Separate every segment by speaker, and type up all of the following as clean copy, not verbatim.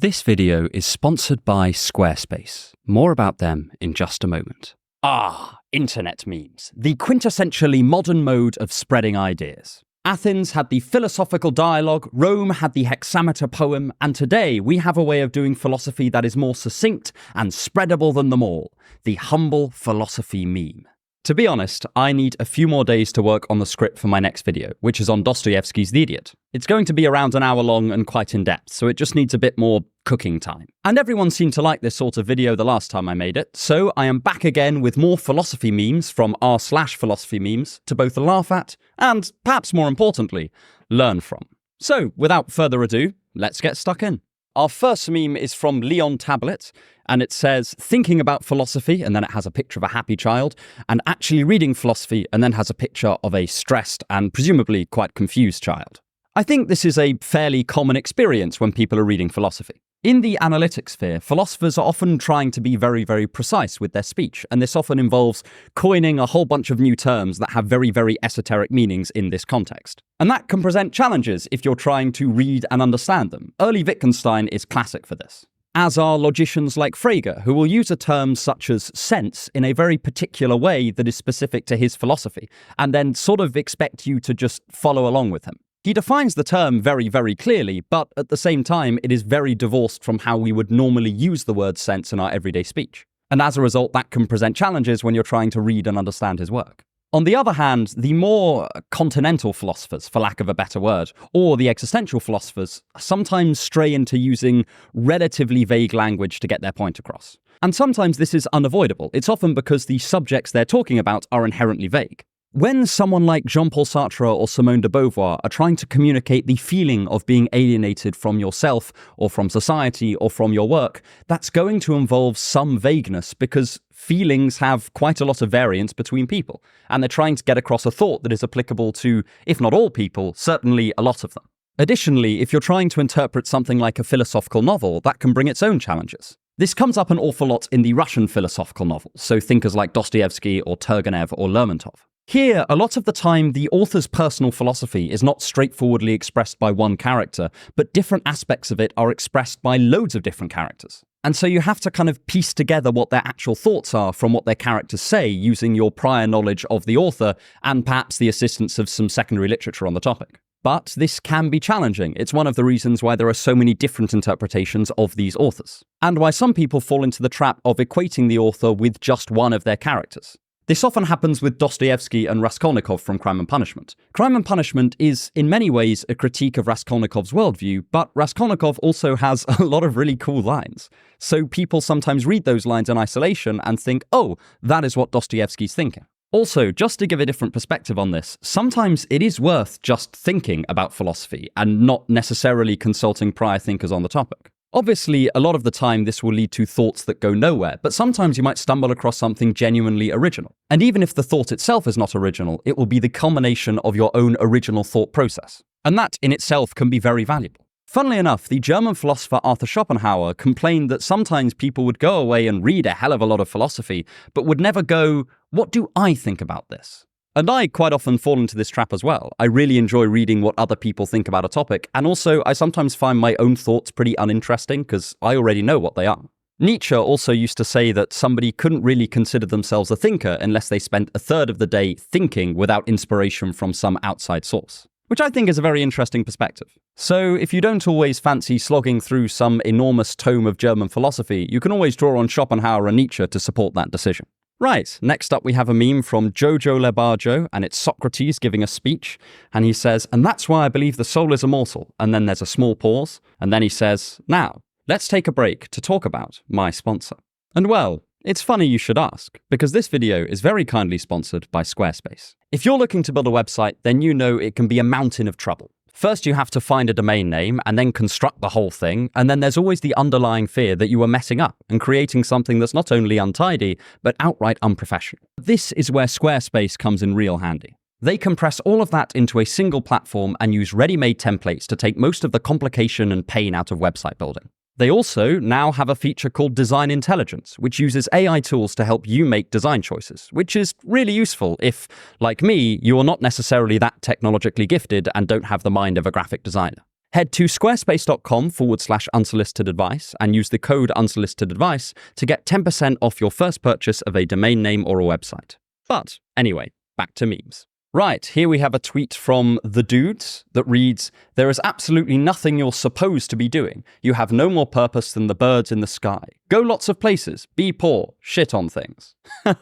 Speaker 1: This video is sponsored by Squarespace. More about them in just a moment. Internet memes, the quintessentially modern mode of spreading ideas. Athens had the philosophical dialogue, Rome had the hexameter poem, and today we have a way of doing philosophy that is more succinct and spreadable than them all, the humble philosophy meme. To be honest, I need a few more days to work on the script for my next video, which is on Dostoevsky's The Idiot. It's going to be around an hour long and quite in-depth, so it just needs a bit more cooking time. And everyone seemed to like this sort of video the last time I made it, so I am back again with more philosophy memes from r/philosophy memes to both laugh at and, perhaps more importantly, learn from. So, without further ado, let's get stuck in. Our first meme is from Leon Tablet, and it says, thinking about philosophy, and then it has a picture of a happy child, and actually reading philosophy, and then has a picture of a stressed and presumably quite confused child. I think this is a fairly common experience when people are reading philosophy. In the analytic sphere, philosophers are often trying to be very, very precise with their speech, and this often involves coining a whole bunch of new terms that have very, very esoteric meanings in this context. And that can present challenges if you're trying to read and understand them. Early Wittgenstein is classic for this. As are logicians like Frege, who will use a term such as sense in a very particular way that is specific to his philosophy, and then sort of expect you to just follow along with him. He defines the term very, very clearly, but at the same time, it is very divorced from how we would normally use the word sense in our everyday speech. And as a result, that can present challenges when you're trying to read and understand his work. On the other hand, the more continental philosophers, for lack of a better word, or the existential philosophers, sometimes stray into using relatively vague language to get their point across. And sometimes this is unavoidable. It's often because the subjects they're talking about are inherently vague. When someone like Jean-Paul Sartre or Simone de Beauvoir are trying to communicate the feeling of being alienated from yourself or from society or from your work, that's going to involve some vagueness because feelings have quite a lot of variance between people, and they're trying to get across a thought that is applicable to, if not all people, certainly a lot of them. Additionally, if you're trying to interpret something like a philosophical novel, that can bring its own challenges. This comes up an awful lot in the Russian philosophical novels, so thinkers like Dostoevsky or Turgenev or Lermontov. Here, a lot of the time, the author's personal philosophy is not straightforwardly expressed by one character, but different aspects of it are expressed by loads of different characters. And so you have to kind of piece together what their actual thoughts are from what their characters say using your prior knowledge of the author and perhaps the assistance of some secondary literature on the topic. But this can be challenging. It's one of the reasons why there are so many different interpretations of these authors, and why some people fall into the trap of equating the author with just one of their characters. This often happens with Dostoevsky and Raskolnikov from Crime and Punishment. Crime and Punishment is, in many ways, a critique of Raskolnikov's worldview, but Raskolnikov also has a lot of really cool lines. So people sometimes read those lines in isolation and think, oh, that is what Dostoevsky's thinking. Also, just to give a different perspective on this, sometimes it is worth just thinking about philosophy and not necessarily consulting prior thinkers on the topic. Obviously, a lot of the time this will lead to thoughts that go nowhere, but sometimes you might stumble across something genuinely original. And even if the thought itself is not original, it will be the culmination of your own original thought process. And that in itself can be very valuable. Funnily enough, the German philosopher Arthur Schopenhauer complained that sometimes people would go away and read a hell of a lot of philosophy, but would never go, what do I think about this? And I quite often fall into this trap as well. I really enjoy reading what other people think about a topic, and also I sometimes find my own thoughts pretty uninteresting because I already know what they are. Nietzsche also used to say that somebody couldn't really consider themselves a thinker unless they spent a third of the day thinking without inspiration from some outside source, which I think is a very interesting perspective. So if you don't always fancy slogging through some enormous tome of German philosophy, you can always draw on Schopenhauer and Nietzsche to support that decision. Right, next up we have a meme from Jojo Lebarjo, and it's Socrates giving a speech, and he says, and that's why I believe the soul is immortal, and then there's a small pause, and then he says, now, let's take a break to talk about my sponsor. And well, it's funny you should ask, because this video is very kindly sponsored by Squarespace. If you're looking to build a website, then you know it can be a mountain of trouble. First, you have to find a domain name and then construct the whole thing, and then there's always the underlying fear that you are messing up and creating something that's not only untidy, but outright unprofessional. This is where Squarespace comes in real handy. They compress all of that into a single platform and use ready-made templates to take most of the complication and pain out of website building. They also now have a feature called Design Intelligence, which uses AI tools to help you make design choices, which is really useful if, like me, you are not necessarily that technologically gifted and don't have the mind of a graphic designer. Head to squarespace.com/unsolicited advice and use the code unsolicited advice to get 10% off your first purchase of a domain name or a website. But anyway, back to memes. Right, here we have a tweet from The Dudes that reads, "There is absolutely nothing you're supposed to be doing. You have no more purpose than the birds in the sky. Go lots of places, be poor, shit on things." And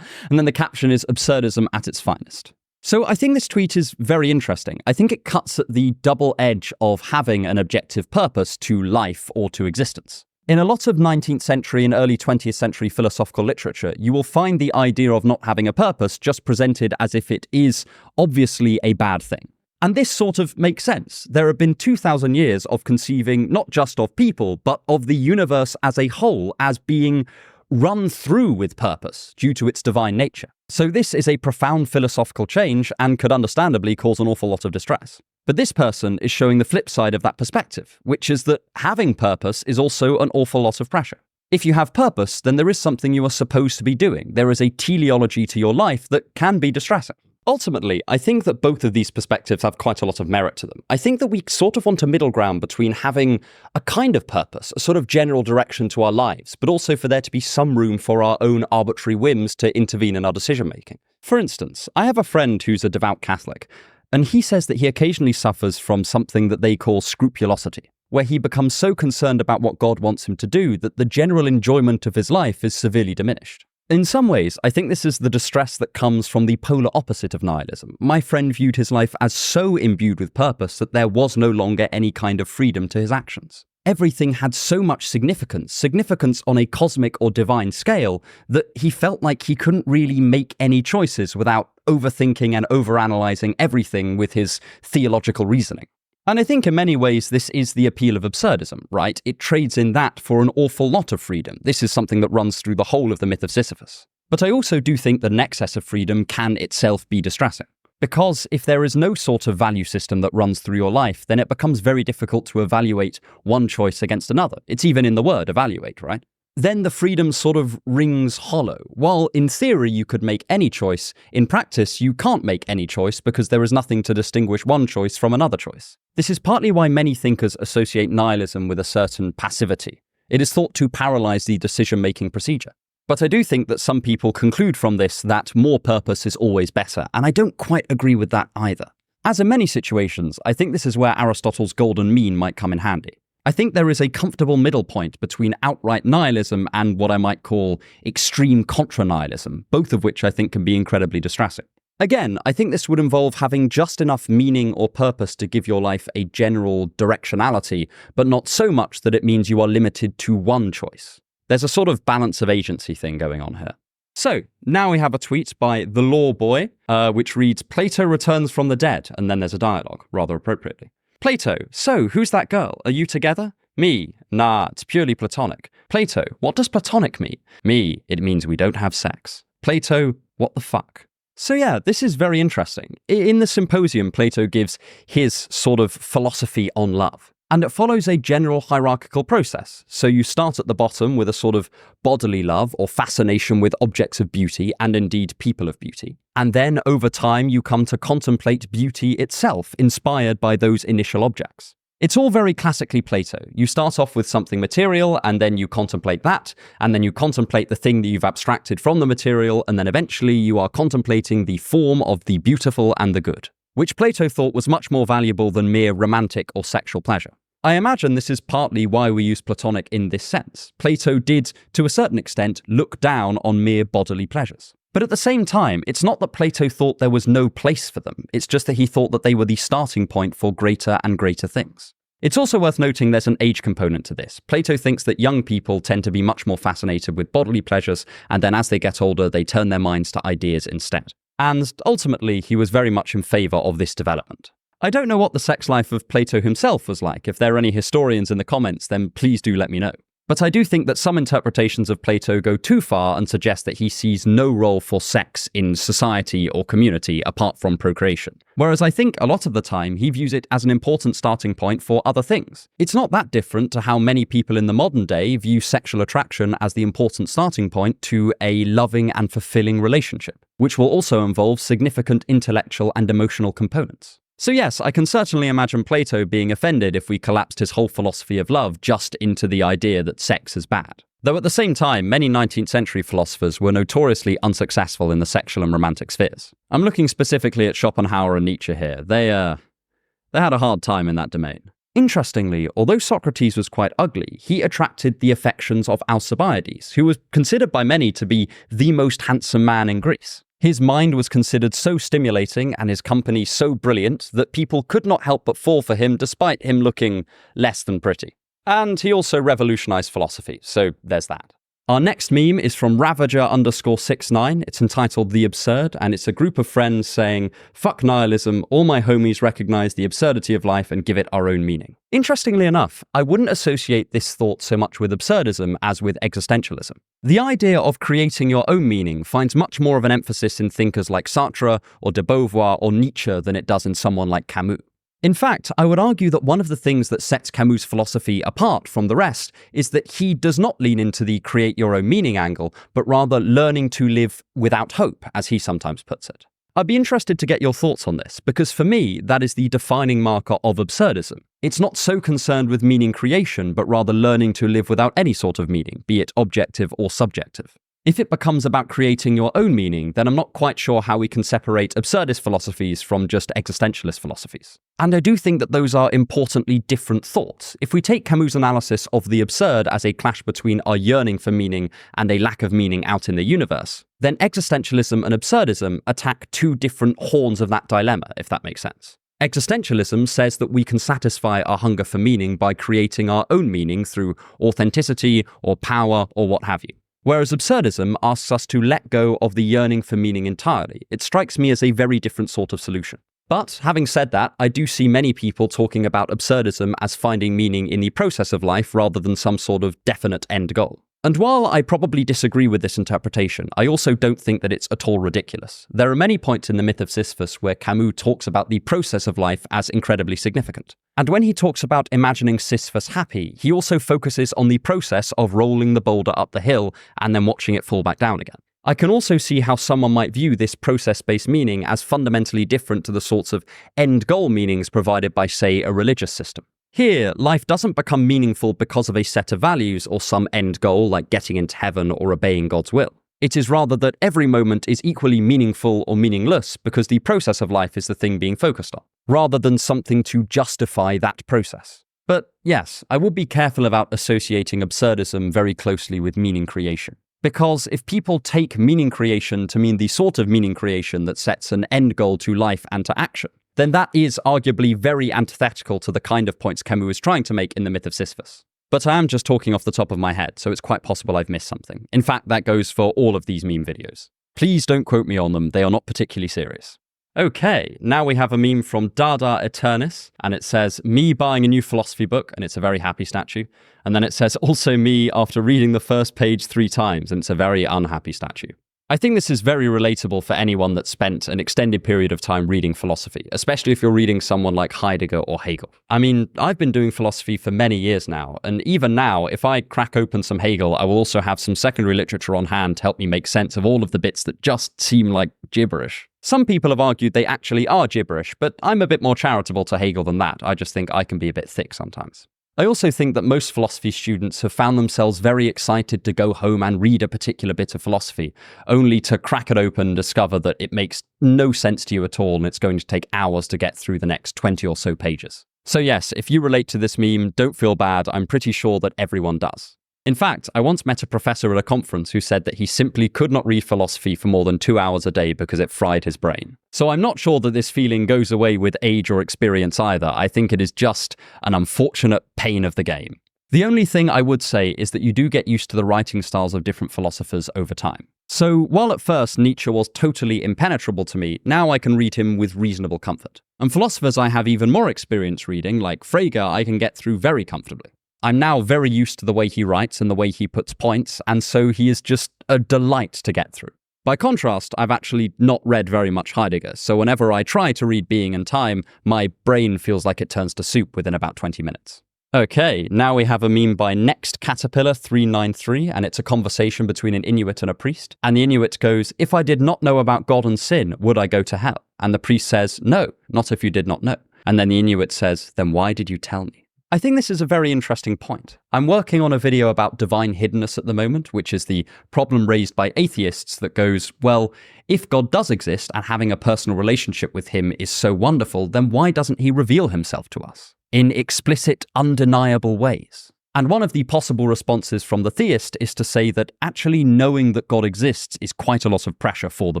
Speaker 1: then the caption is absurdism at its finest. So I think this tweet is very interesting. I think it cuts at the double edge of having an objective purpose to life or to existence. In a lot of 19th century and early 20th century philosophical literature, you will find the idea of not having a purpose just presented as if it is obviously a bad thing. And this sort of makes sense. There have been 2,000 years of conceiving not just of people, but of the universe as a whole as being run through with purpose due to its divine nature. So this is a profound philosophical change and could understandably cause an awful lot of distress. But this person is showing the flip side of that perspective, which is that having purpose is also an awful lot of pressure. If you have purpose, then there is something you are supposed to be doing. There is a teleology to your life that can be distressing. Ultimately, I think that both of these perspectives have quite a lot of merit to them. I think that we sort of want a middle ground between having a kind of purpose, a sort of general direction to our lives, but also for there to be some room for our own arbitrary whims to intervene in our decision-making. For instance, I have a friend who's a devout Catholic, and he says that he occasionally suffers from something that they call scrupulosity, where he becomes so concerned about what God wants him to do that the general enjoyment of his life is severely diminished. In some ways, I think this is the distress that comes from the polar opposite of nihilism. My friend viewed his life as so imbued with purpose that there was no longer any kind of freedom to his actions. Everything had so much significance on a cosmic or divine scale, that he felt like he couldn't really make any choices without overthinking and overanalyzing everything with his theological reasoning. And I think in many ways this is the appeal of absurdism, right? It trades in that for an awful lot of freedom. This is something that runs through the whole of the myth of Sisyphus. But I also do think that an excess of freedom can itself be distressing. Because if there is no sort of value system that runs through your life, then it becomes very difficult to evaluate one choice against another. It's even in the word evaluate, right? Then the freedom sort of rings hollow. While in theory you could make any choice, in practice you can't make any choice because there is nothing to distinguish one choice from another choice. This is partly why many thinkers associate nihilism with a certain passivity. It is thought to paralyze the decision-making procedure. But I do think that some people conclude from this that more purpose is always better, and I don't quite agree with that either. As in many situations, I think this is where Aristotle's golden mean might come in handy. I think there is a comfortable middle point between outright nihilism and what I might call extreme contra-nihilism, both of which I think can be incredibly distressing. Again, I think this would involve having just enough meaning or purpose to give your life a general directionality, but not so much that it means you are limited to one choice. There's a sort of balance of agency thing going on here. So, now we have a tweet by The Law Boy, which reads, "Plato returns from the dead," and then there's a dialogue, rather appropriately. Plato, "So, who's that girl? Are you together?" Me, "Nah, it's purely platonic." Plato, "What does platonic mean?" Me, "It means we don't have sex." Plato, "What the fuck?" So yeah, this is very interesting. In the symposium, Plato gives his sort of philosophy on love. And it follows a general hierarchical process. So you start at the bottom with a sort of bodily love or fascination with objects of beauty and indeed people of beauty. And then over time you come to contemplate beauty itself, inspired by those initial objects. It's all very classically Plato. You start off with something material and then you contemplate that, and then you contemplate the thing that you've abstracted from the material, and then eventually you are contemplating the form of the beautiful and the good, which Plato thought was much more valuable than mere romantic or sexual pleasure. I imagine this is partly why we use Platonic in this sense. Plato did, to a certain extent, look down on mere bodily pleasures. But at the same time, it's not that Plato thought there was no place for them, it's just that he thought that they were the starting point for greater and greater things. It's also worth noting there's an age component to this. Plato thinks that young people tend to be much more fascinated with bodily pleasures, and then as they get older, they turn their minds to ideas instead. And ultimately, he was very much in favour of this development. I don't know what the sex life of Plato himself was like. If there are any historians in the comments, then please do let me know. But I do think that some interpretations of Plato go too far and suggest that he sees no role for sex in society or community apart from procreation. Whereas I think a lot of the time he views it as an important starting point for other things. It's not that different to how many people in the modern day view sexual attraction as the important starting point to a loving and fulfilling relationship, which will also involve significant intellectual and emotional components. So yes, I can certainly imagine Plato being offended if we collapsed his whole philosophy of love just into the idea that sex is bad. Though at the same time, many 19th century philosophers were notoriously unsuccessful in the sexual and romantic spheres. I'm looking specifically at Schopenhauer and Nietzsche here. They had a hard time in that domain. Interestingly, although Socrates was quite ugly, he attracted the affections of Alcibiades, who was considered by many to be the most handsome man in Greece. His mind was considered so stimulating and his company so brilliant that people could not help but fall for him despite him looking less than pretty. And he also revolutionized philosophy, so there's that. Our next meme is from Ravager_69. It's entitled The Absurd, and it's a group of friends saying, "Fuck nihilism, all my homies recognize the absurdity of life and give it our own meaning." Interestingly enough, I wouldn't associate this thought so much with absurdism as with existentialism. The idea of creating your own meaning finds much more of an emphasis in thinkers like Sartre or de Beauvoir or Nietzsche than it does in someone like Camus. In fact, I would argue that one of the things that sets Camus' philosophy apart from the rest is that he does not lean into the create your own meaning angle, but rather learning to live without hope, as he sometimes puts it. I'd be interested to get your thoughts on this, because for me, that is the defining marker of absurdism. It's not so concerned with meaning creation, but rather learning to live without any sort of meaning, be it objective or subjective. If it becomes about creating your own meaning, then I'm not quite sure how we can separate absurdist philosophies from just existentialist philosophies. And I do think that those are importantly different thoughts. If we take Camus' analysis of the absurd as a clash between our yearning for meaning and a lack of meaning out in the universe, then existentialism and absurdism attack two different horns of that dilemma, if that makes sense. Existentialism says that we can satisfy our hunger for meaning by creating our own meaning through authenticity or power or what have you. Whereas absurdism asks us to let go of the yearning for meaning entirely. It strikes me as a very different sort of solution. But having said that, I do see many people talking about absurdism as finding meaning in the process of life rather than some sort of definite end goal. And while I probably disagree with this interpretation, I also don't think that it's at all ridiculous. There are many points in the myth of Sisyphus where Camus talks about the process of life as incredibly significant. And when he talks about imagining Sisyphus happy, he also focuses on the process of rolling the boulder up the hill and then watching it fall back down again. I can also see how someone might view this process-based meaning as fundamentally different to the sorts of end-goal meanings provided by, say, a religious system. Here, life doesn't become meaningful because of a set of values or some end goal like getting into heaven or obeying God's will. It is rather that every moment is equally meaningful or meaningless because the process of life is the thing being focused on, rather than something to justify that process. But yes, I would be careful about associating absurdism very closely with meaning creation. Because if people take meaning creation to mean the sort of meaning creation that sets an end goal to life and to action, then that is arguably very antithetical to the kind of points Camus is trying to make in the myth of Sisyphus. But I am just talking off the top of my head, so it's quite possible I've missed something. In fact, that goes for all of these meme videos. Please don't quote me on them, they are not particularly serious. Okay, now we have a meme from Dada Eternis, and it says, "Me buying a new philosophy book," and it's a very happy statue. And then it says, "Also me after reading the first page 3 times," and it's a very unhappy statue. I think this is very relatable for anyone that spent an extended period of time reading philosophy, especially if you're reading someone like Heidegger or Hegel. I mean, I've been doing philosophy for many years now, and even now, if I crack open some Hegel, I will also have some secondary literature on hand to help me make sense of all of the bits that just seem like gibberish. Some people have argued they actually are gibberish, but I'm a bit more charitable to Hegel than that. I just think I can be a bit thick sometimes. I also think that most philosophy students have found themselves very excited to go home and read a particular bit of philosophy, only to crack it open and discover that it makes no sense to you at all and it's going to take hours to get through the next 20 or so pages. So yes, if you relate to this meme, don't feel bad. I'm pretty sure that everyone does. In fact, I once met a professor at a conference who said that he simply could not read philosophy for more than 2 hours a day because it fried his brain. So I'm not sure that this feeling goes away with age or experience either. I think it is just an unfortunate pain of the game. The only thing I would say is that you do get used to the writing styles of different philosophers over time. So while at first Nietzsche was totally impenetrable to me, now I can read him with reasonable comfort. And philosophers I have even more experience reading, like Frege, I can get through very comfortably. I'm now very used to the way he writes and the way he puts points, and so he is just a delight to get through. By contrast, I've actually not read very much Heidegger, so whenever I try to read Being and Time, my brain feels like it turns to soup within about 20 minutes. Okay, now we have a meme by Next Caterpillar 393, and it's a conversation between an Inuit and a priest. And the Inuit goes, "If I did not know about God and sin, would I go to hell?" And the priest says, "No, not if you did not know." And then the Inuit says, "Then why did you tell me?" I think this is a very interesting point. I'm working on a video about divine hiddenness at the moment, which is the problem raised by atheists that goes, well, if God does exist and having a personal relationship with him is so wonderful, then why doesn't he reveal himself to us in explicit, undeniable ways? And one of the possible responses from the theist is to say that actually knowing that God exists is quite a lot of pressure for the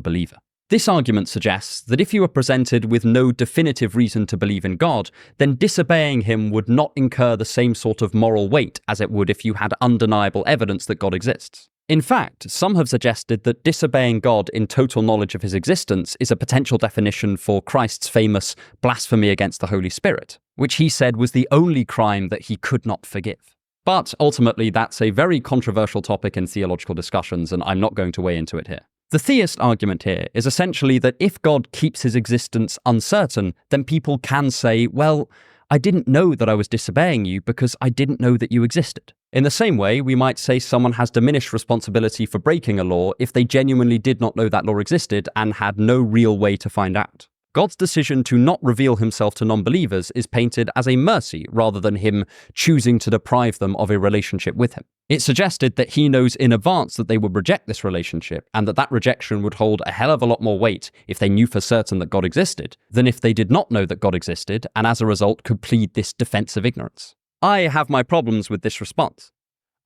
Speaker 1: believer. This argument suggests that if you are presented with no definitive reason to believe in God, then disobeying him would not incur the same sort of moral weight as it would if you had undeniable evidence that God exists. In fact, some have suggested that disobeying God in total knowledge of his existence is a potential definition for Christ's famous blasphemy against the Holy Spirit, which he said was the only crime that he could not forgive. But ultimately, that's a very controversial topic in theological discussions, and I'm not going to weigh into it here. The theist argument here is essentially that if God keeps his existence uncertain, then people can say, well, I didn't know that I was disobeying you because I didn't know that you existed. In the same way, we might say someone has diminished responsibility for breaking a law if they genuinely did not know that law existed and had no real way to find out. God's decision to not reveal himself to non-believers is painted as a mercy rather than him choosing to deprive them of a relationship with him. It suggested that he knows in advance that they would reject this relationship and that rejection would hold a hell of a lot more weight if they knew for certain that God existed than if they did not know that God existed and as a result could plead this defense of ignorance. I have my problems with this response.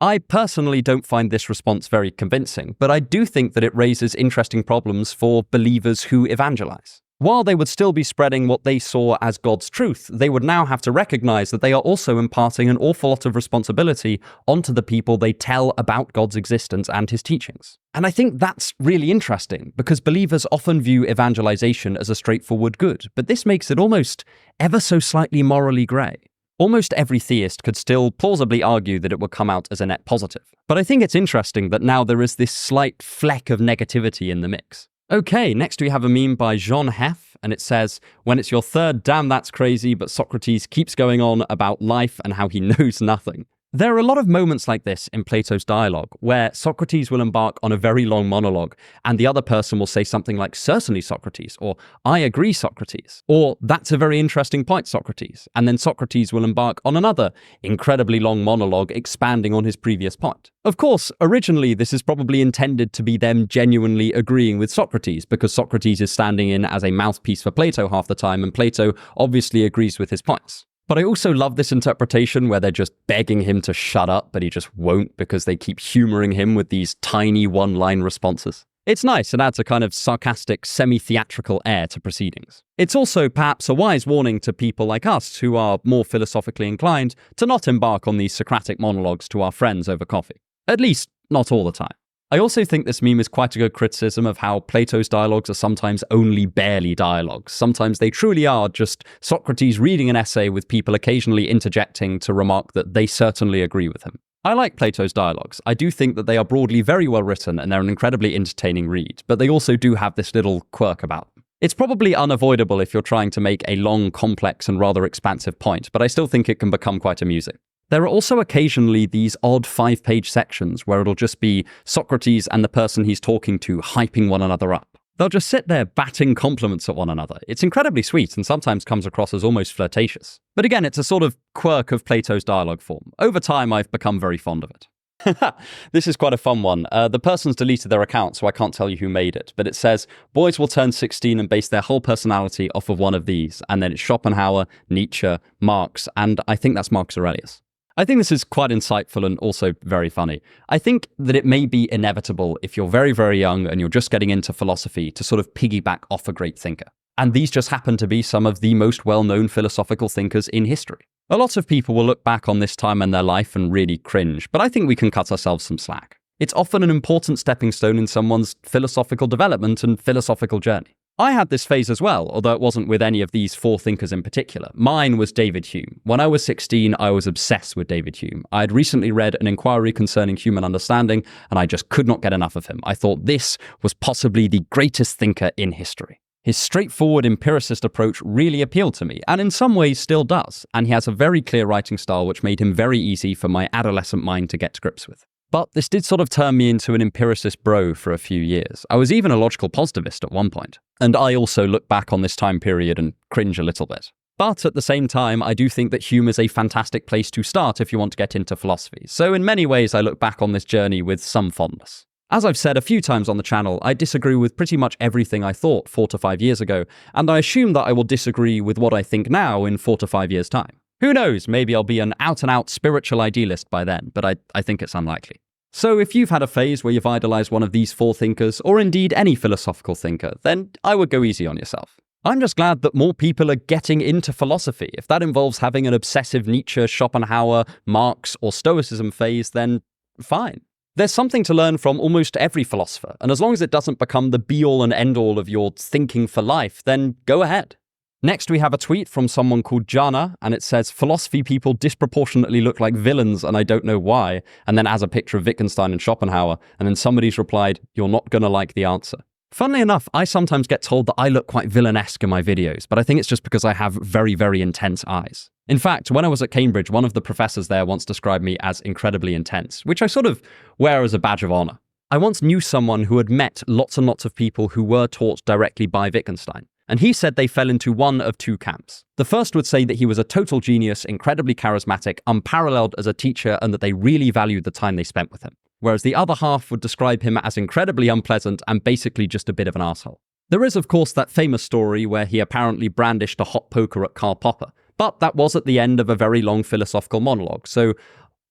Speaker 1: I personally don't find this response very convincing, but I do think that it raises interesting problems for believers who evangelize. While they would still be spreading what they saw as God's truth, they would now have to recognize that they are also imparting an awful lot of responsibility onto the people they tell about God's existence and his teachings. And I think that's really interesting because believers often view evangelization as a straightforward good, but this makes it almost ever so slightly morally grey. Almost every theist could still plausibly argue that it would come out as a net positive. But I think it's interesting that now there is this slight fleck of negativity in the mix. Okay, next we have a meme by Jean Heff, and it says, when it's your third, damn that's crazy, but Socrates keeps going on about life and how he knows nothing. There are a lot of moments like this in Plato's dialogue, where Socrates will embark on a very long monologue, and the other person will say something like, certainly Socrates, or I agree Socrates, or that's a very interesting point Socrates, and then Socrates will embark on another incredibly long monologue expanding on his previous point. Of course, originally this is probably intended to be them genuinely agreeing with Socrates, because Socrates is standing in as a mouthpiece for Plato half the time, and Plato obviously agrees with his points. But I also love this interpretation where they're just begging him to shut up, but he just won't because they keep humoring him with these tiny one-line responses. It's nice and adds a kind of sarcastic, semi-theatrical air to proceedings. It's also perhaps a wise warning to people like us who are more philosophically inclined to not embark on these Socratic monologues to our friends over coffee. At least, not all the time. I also think this meme is quite a good criticism of how Plato's dialogues are sometimes only barely dialogues. Sometimes they truly are just Socrates reading an essay with people occasionally interjecting to remark that they certainly agree with him. I like Plato's dialogues. I do think that they are broadly very well written and they're an incredibly entertaining read, but they also do have this little quirk about them. It's probably unavoidable if you're trying to make a long, complex and rather expansive point, but I still think it can become quite amusing. There are also occasionally these odd 5-page sections where it'll just be Socrates and the person he's talking to hyping one another up. They'll just sit there batting compliments at one another. It's incredibly sweet and sometimes comes across as almost flirtatious. But again, it's a sort of quirk of Plato's dialogue form. Over time, I've become very fond of it. This is quite a fun one. The person's deleted their account, so I can't tell you who made it. But it says, boys will turn 16 and base their whole personality off of one of these. And then it's Schopenhauer, Nietzsche, Marx, and I think that's Marcus Aurelius. I think this is quite insightful and also very funny. I think that it may be inevitable if you're very, very young and you're just getting into philosophy to sort of piggyback off a great thinker. And these just happen to be some of the most well-known philosophical thinkers in history. A lot of people will look back on this time in their life and really cringe, but I think we can cut ourselves some slack. It's often an important stepping stone in someone's philosophical development and philosophical journey. I had this phase as well, although it wasn't with any of these 4 thinkers in particular. Mine was David Hume. When I was 16, I was obsessed with David Hume. I had recently read An Inquiry Concerning Human Understanding, and I just could not get enough of him. I thought this was possibly the greatest thinker in history. His straightforward empiricist approach really appealed to me, and in some ways still does, and he has a very clear writing style which made him very easy for my adolescent mind to get to grips with. But this did sort of turn me into an empiricist bro for a few years. I was even a logical positivist at one point, and I also look back on this time period and cringe a little bit. But at the same time, I do think that Hume is a fantastic place to start if you want to get into philosophy, so in many ways I look back on this journey with some fondness. As I've said a few times on the channel, I disagree with pretty much everything I thought 4 to 5 years ago, and I assume that I will disagree with what I think now in 4 to 5 years' time. Who knows, maybe I'll be an out-and-out spiritual idealist by then, but I think it's unlikely. So if you've had a phase where you've idolized one of these 4 thinkers, or indeed any philosophical thinker, then I would go easy on yourself. I'm just glad that more people are getting into philosophy. If that involves having an obsessive Nietzsche, Schopenhauer, Marx, or Stoicism phase, then fine. There's something to learn from almost every philosopher, and as long as it doesn't become the be-all and end-all of your thinking for life, then go ahead. Next, we have a tweet from someone called Jana, and it says, "Philosophy people disproportionately look like villains, and I don't know why," and then has a picture of Wittgenstein and Schopenhauer, and then somebody's replied, "You're not gonna like the answer." Funnily enough, I sometimes get told that I look quite villainesque in my videos, but I think it's just because I have very, very intense eyes. In fact, when I was at Cambridge, one of the professors there once described me as incredibly intense, which I sort of wear as a badge of honor. I once knew someone who had met lots and lots of people who were taught directly by Wittgenstein, and he said they fell into one of 2 camps. The first would say that he was a total genius, incredibly charismatic, unparalleled as a teacher, and that they really valued the time they spent with him. Whereas the other half would describe him as incredibly unpleasant and basically just a bit of an asshole. There is, of course, that famous story where he apparently brandished a hot poker at Karl Popper, but that was at the end of a very long philosophical monologue, so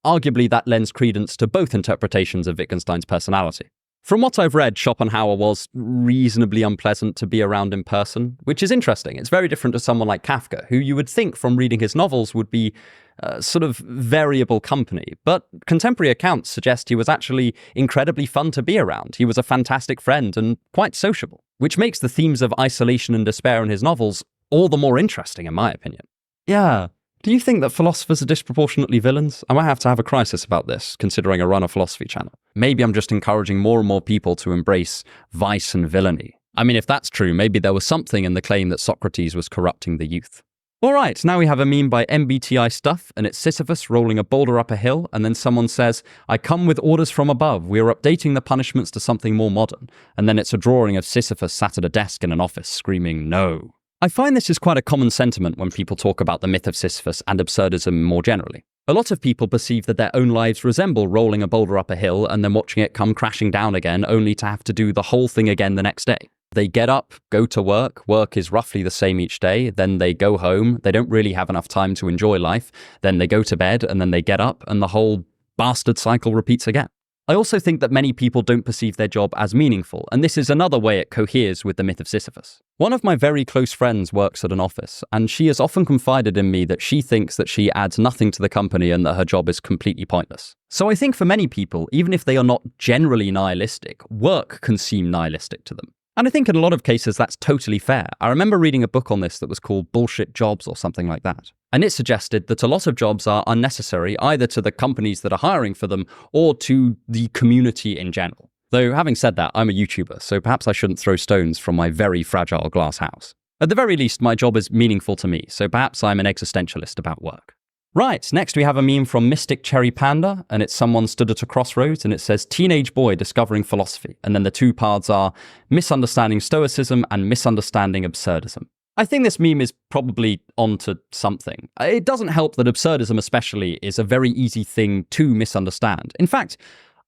Speaker 1: arguably that lends credence to both interpretations of Wittgenstein's personality. From what I've read, Schopenhauer was reasonably unpleasant to be around in person, which is interesting. It's very different to someone like Kafka, who you would think from reading his novels would be sort of variable company. But contemporary accounts suggest he was actually incredibly fun to be around. He was a fantastic friend and quite sociable, which makes the themes of isolation and despair in his novels all the more interesting, in my opinion. Yeah. Do you think that philosophers are disproportionately villains? I might have to have a crisis about this, considering I run a philosophy channel. Maybe I'm just encouraging more and more people to embrace vice and villainy. I mean, if that's true, maybe there was something in the claim that Socrates was corrupting the youth. Alright, now we have a meme by MBTI Stuff, and it's Sisyphus rolling a boulder up a hill, and then someone says, "I come with orders from above, we are updating the punishments to something more modern." And then it's a drawing of Sisyphus sat at a desk in an office, screaming, "No." I find this is quite a common sentiment when people talk about the myth of Sisyphus and absurdism more generally. A lot of people perceive that their own lives resemble rolling a boulder up a hill and then watching it come crashing down again, only to have to do the whole thing again the next day. They get up, go to work is roughly the same each day, then they go home, they don't really have enough time to enjoy life, then they go to bed, and then they get up, and the whole bastard cycle repeats again. I also think that many people don't perceive their job as meaningful, and this is another way it coheres with the myth of Sisyphus. One of my very close friends works at an office, and she has often confided in me that she thinks that she adds nothing to the company and that her job is completely pointless. So I think for many people, even if they are not generally nihilistic, work can seem nihilistic to them. And I think in a lot of cases that's totally fair. I remember reading a book on this that was called Bullshit Jobs or something like that. And it suggested that a lot of jobs are unnecessary either to the companies that are hiring for them or to the community in general. Though having said that, I'm a YouTuber, so perhaps I shouldn't throw stones from my very fragile glass house. At the very least, my job is meaningful to me, so perhaps I'm an existentialist about work. Right, next we have a meme from Mystic Cherry Panda, and it's someone stood at a crossroads, and it says, "Teenage boy discovering philosophy." And then the 2 paths are misunderstanding Stoicism and misunderstanding absurdism. I think this meme is probably onto something. It doesn't help that absurdism especially is a very easy thing to misunderstand. In fact,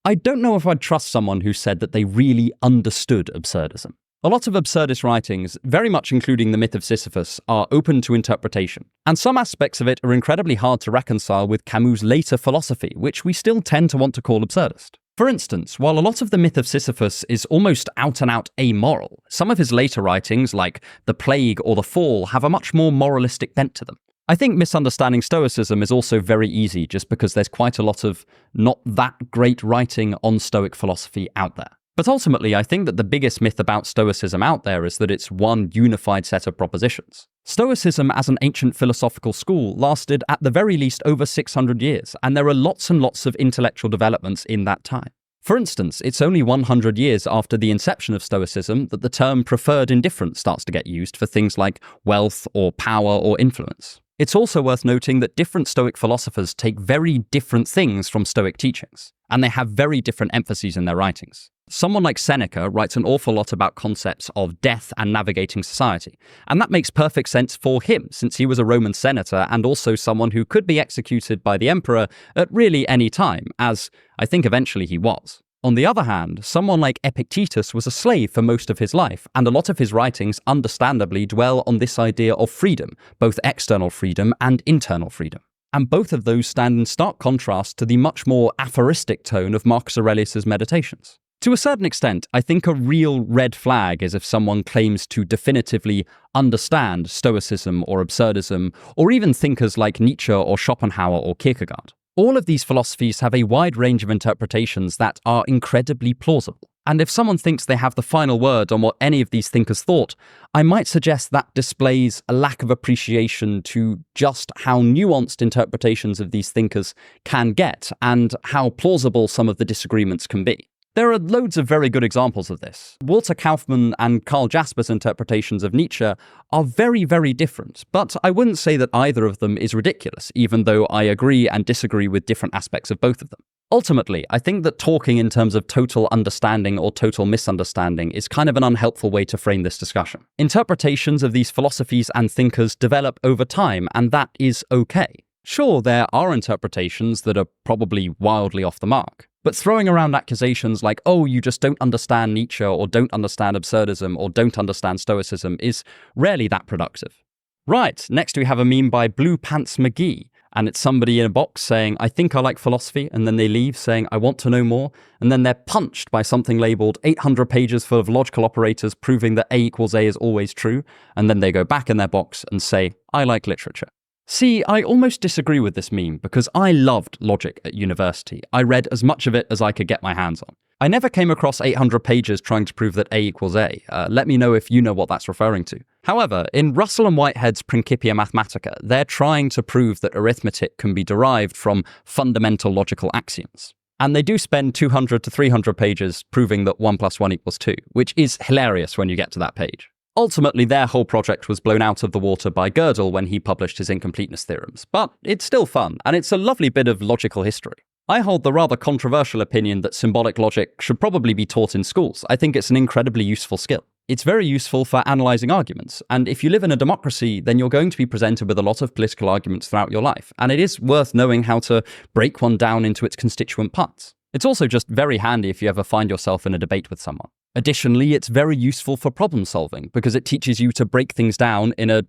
Speaker 1: I don't know if I'd trust someone who said that they really understood absurdism. A lot of absurdist writings, very much including the myth of Sisyphus, are open to interpretation, and some aspects of it are incredibly hard to reconcile with Camus' later philosophy, which we still tend to want to call absurdist. For instance, while a lot of the myth of Sisyphus is almost out-and-out amoral, some of his later writings, like The Plague or The Fall, have a much more moralistic bent to them. I think misunderstanding Stoicism is also very easy just because there's quite a lot of not that great writing on Stoic philosophy out there. But ultimately, I think that the biggest myth about Stoicism out there is that it's one unified set of propositions. Stoicism as an ancient philosophical school lasted at the very least over 600 years, and there are lots and lots of intellectual developments in that time. For instance, it's only 100 years after the inception of Stoicism that the term preferred indifference starts to get used for things like wealth or power or influence. It's also worth noting that different Stoic philosophers take very different things from Stoic teachings, and they have very different emphases in their writings. Someone like Seneca writes an awful lot about concepts of death and navigating society, and that makes perfect sense for him, since he was a Roman senator and also someone who could be executed by the emperor at really any time, as I think eventually he was. On the other hand, someone like Epictetus was a slave for most of his life, and a lot of his writings understandably dwell on this idea of freedom, both external freedom and internal freedom. And both of those stand in stark contrast to the much more aphoristic tone of Marcus Aurelius's Meditations. To a certain extent, I think a real red flag is if someone claims to definitively understand Stoicism or Absurdism, or even thinkers like Nietzsche or Schopenhauer or Kierkegaard. All of these philosophies have a wide range of interpretations that are incredibly plausible. And if someone thinks they have the final word on what any of these thinkers thought, I might suggest that displays a lack of appreciation to just how nuanced interpretations of these thinkers can get and how plausible some of the disagreements can be. There are loads of very good examples of this. Walter Kaufmann and Karl Jasper's interpretations of Nietzsche are very, very different, but I wouldn't say that either of them is ridiculous, even though I agree and disagree with different aspects of both of them. Ultimately, I think that talking in terms of total understanding or total misunderstanding is kind of an unhelpful way to frame this discussion. Interpretations of these philosophies and thinkers develop over time, and that is okay. Sure, there are interpretations that are probably wildly off the mark. But throwing around accusations like, oh, you just don't understand Nietzsche or don't understand Absurdism or don't understand Stoicism is rarely that productive. Right, next we have a meme by Blue Pants McGee, and it's somebody in a box saying, I think I like philosophy, and then they leave saying, I want to know more, and then they're punched by something labelled 800 pages full of logical operators proving that A equals A is always true, and then they go back in their box and say, I like literature. See, I almost disagree with this meme because I loved logic at university. I read as much of it as I could get my hands on. I never came across 800 pages trying to prove that A equals A. Let me know if you know what that's referring to. However, in Russell and Whitehead's Principia Mathematica, they're trying to prove that arithmetic can be derived from fundamental logical axioms. And they do spend 200 to 300 pages proving that 1 + 1 = 2, which is hilarious when you get to that page. Ultimately, their whole project was blown out of the water by Gödel when he published his incompleteness theorems, but it's still fun, and it's a lovely bit of logical history. I hold the rather controversial opinion that symbolic logic should probably be taught in schools. I think it's an incredibly useful skill. It's very useful for analysing arguments, and if you live in a democracy, then you're going to be presented with a lot of political arguments throughout your life, and it is worth knowing how to break one down into its constituent parts. It's also just very handy if you ever find yourself in a debate with someone. Additionally, it's very useful for problem solving because it teaches you to break things down in a,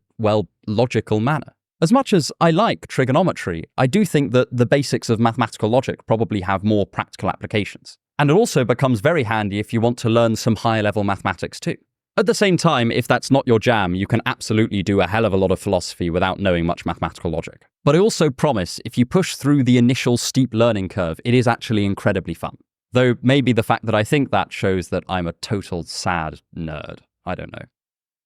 Speaker 1: logical manner. As much as I like trigonometry, I do think that the basics of mathematical logic probably have more practical applications. And it also becomes very handy if you want to learn some higher level mathematics too. At the same time, if that's not your jam, you can absolutely do a hell of a lot of philosophy without knowing much mathematical logic. But I also promise, if you push through the initial steep learning curve, it is actually incredibly fun. Though maybe the fact that I think that shows that I'm a total sad nerd. I don't know.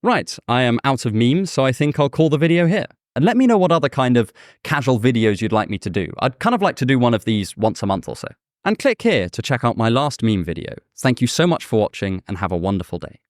Speaker 1: Right, I am out of memes, so I think I'll call the video here. And let me know what other kind of casual videos you'd like me to do. I'd kind of like to do one of these once a month or so. And click here to check out my last meme video. Thank you so much for watching and have a wonderful day.